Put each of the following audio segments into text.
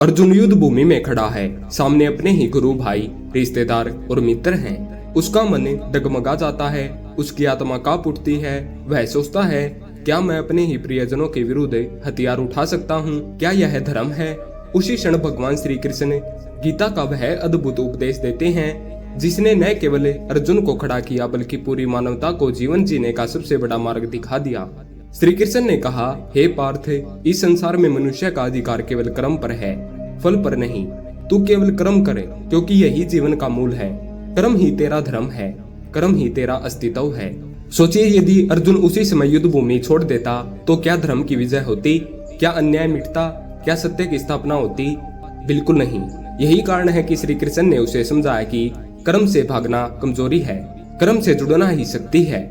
अर्जुन युद्ध भूमि में खड़ा है। सामने अपने ही गुरु, भाई, रिश्तेदार और मित्र हैं। उसका मन डगमगा जाता है, उसकी आत्मा कांप उठती है। वह सोचता है, क्या मैं अपने ही प्रियजनों के विरुद्ध हथियार उठा सकता हूँ? क्या यह धर्म है? उसी क्षण भगवान श्री कृष्ण गीता का वह अद्भुत उपदेश देते हैं, जिसने न केवल अर्जुन को खड़ा किया बल्कि पूरी मानवता को जीवन जीने का सबसे बड़ा मार्ग दिखा दिया। श्री कृष्ण ने कहा, हे पार्थ, इस संसार में मनुष्य का अधिकार केवल कर्म पर है, फल पर नहीं। तू केवल कर्म करे, क्योंकि यही जीवन का मूल है। कर्म ही तेरा धर्म है, कर्म ही तेरा अस्तित्व है। सोचिए, यदि अर्जुन उसी समय युद्ध भूमि छोड़ देता तो क्या धर्म की विजय होती? क्या अन्याय मिटता? क्या सत्य की स्थापना होती? बिल्कुल नहीं। यही कारण है कि श्री कृष्ण ने उसे समझाया कि कर्म से भागना कमजोरी है, कर्म से जुड़ना ही शक्ति है।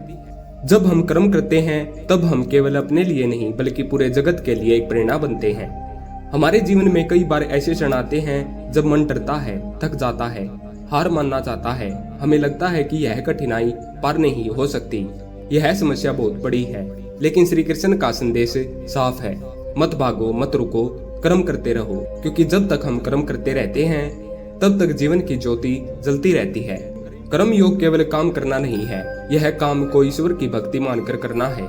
जब हम कर्म करते हैं तब हम केवल अपने लिए नहीं बल्कि पूरे जगत के लिए एक प्रेरणा बनते हैं। हमारे जीवन में कई बार ऐसे क्षण आते हैं जब मन डरता है, थक जाता है, हार मानना चाहता है। हमें लगता है कि यह कठिनाई पार नहीं हो सकती, यह समस्या बहुत बड़ी है। लेकिन श्री कृष्ण का संदेश साफ है, मत भागो, मत रुको, कर्म करते रहो। क्योंकि जब तक हम कर्म करते रहते हैं तब तक जीवन की ज्योति जलती रहती है। कर्म योग केवल काम करना नहीं है, यह काम को ईश्वर की भक्ति मानकर करना है।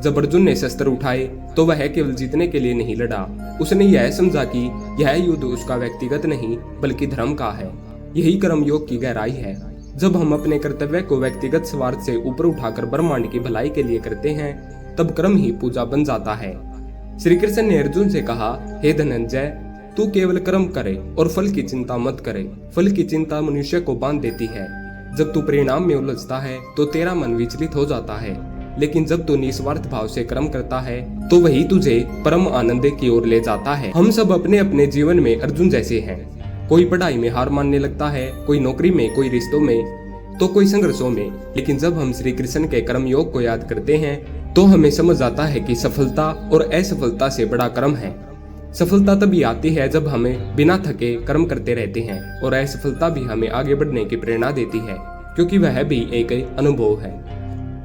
जब अर्जुन ने शस्त्र उठाए तो वह केवल जीतने के लिए नहीं लड़ा। उसने यह समझा कि यह युद्ध उसका व्यक्तिगत नहीं बल्कि धर्म का है। यही कर्म योग की गहराई है। जब हम अपने कर्तव्य को व्यक्तिगत स्वार्थ से ऊपर उठाकर ब्रह्मांड की भलाई के लिए करते हैं तब कर्म ही पूजा बन जाता है। श्री कृष्ण ने अर्जुन से कहा, हे धनंजय, तू केवल कर्म करे और फल की चिंता मत करे। फल की चिंता मनुष्य को बांध देती है। जब तू परिणाम में उलझता है तो तेरा मन विचलित हो जाता है, लेकिन जब तू निस्वार्थ भाव से कर्म करता है तो वही तुझे परम आनंद की ओर ले जाता है। हम सब अपने अपने जीवन में अर्जुन जैसे हैं। कोई पढ़ाई में हार मानने लगता है, कोई नौकरी में, कोई रिश्तों में, तो कोई संघर्षों में। लेकिन जब हम श्री कृष्ण के कर्म योग को याद करते हैं तो हमें समझ आता है कि सफलता और असफलता से बड़ा कर्म है। सफलता तभी आती है जब हमें बिना थके कर्म करते रहते हैं, और असफलता भी हमें आगे बढ़ने की प्रेरणा देती है, क्योंकि वह भी एक अनुभव है।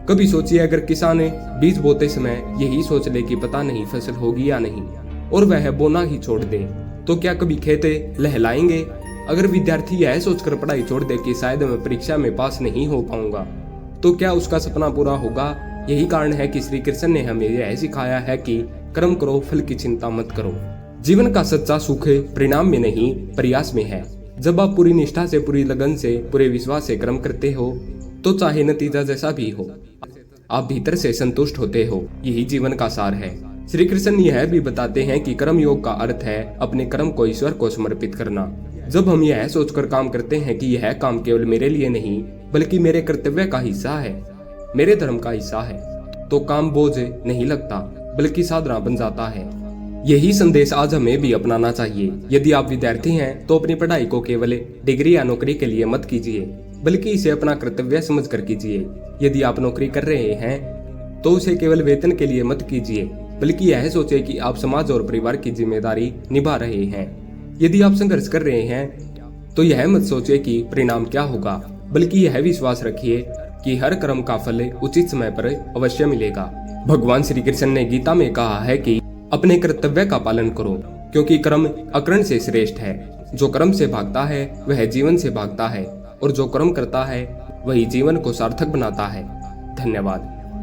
कभी सोचिए, अगर किसान बीज बोते समय यही सोच ले कि पता नहीं फसल होगी या नहीं, और वह बोना ही छोड़ दे, तो क्या कभी खेत लहलाएंगे? अगर विद्यार्थी यह सोचकर पढ़ाई छोड़ दे कि शायद मैं परीक्षा में पास नहीं हो पाऊंगा, तो क्या उसका सपना पूरा होगा? यही कारण है कि श्री कृष्ण ने हमें यह सिखाया है कि कर्म करो, फल की चिंता मत करो। जीवन का सच्चा सुख परिणाम में नहीं, प्रयास में है। जब आप पूरी निष्ठा से, पूरी लगन से, पूरे विश्वास से कर्म करते हो तो चाहे नतीजा जैसा भी हो, आप भीतर से संतुष्ट होते हो। यही जीवन का सार है। श्री कृष्ण यह भी बताते हैं कि कर्म योग का अर्थ है अपने कर्म को ईश्वर को समर्पित करना। जब हम यह सोचकर काम करते हैं कि यह काम केवल मेरे लिए नहीं बल्कि मेरे कर्तव्य का हिस्सा है, मेरे धर्म का हिस्सा है, तो काम बोझ नहीं लगता बल्कि साधना बन जाता है। यही संदेश आज हमें भी अपनाना चाहिए। यदि आप विद्यार्थी हैं तो अपनी पढ़ाई को केवल डिग्री या नौकरी के लिए मत कीजिए, बल्कि इसे अपना कर्तव्य समझकर कीजिए। यदि आप नौकरी कर रहे हैं तो उसे केवल वेतन के लिए मत कीजिए, बल्कि यह सोचे कि आप समाज और परिवार की जिम्मेदारी निभा रहे हैं। यदि आप संघर्ष कर रहे हैं तो यह मत सोचिए कि परिणाम क्या होगा, बल्कि यह विश्वास रखिए कि हर कर्म का फल उचित समय पर अवश्य मिलेगा। भगवान श्री कृष्ण ने गीता में कहा है कि अपने कर्तव्य का पालन करो, क्योंकि कर्म अकर्ण से श्रेष्ठ है। जो कर्म से भागता है वह जीवन से भागता है, और जो कर्म करता है वही जीवन को सार्थक बनाता है। धन्यवाद।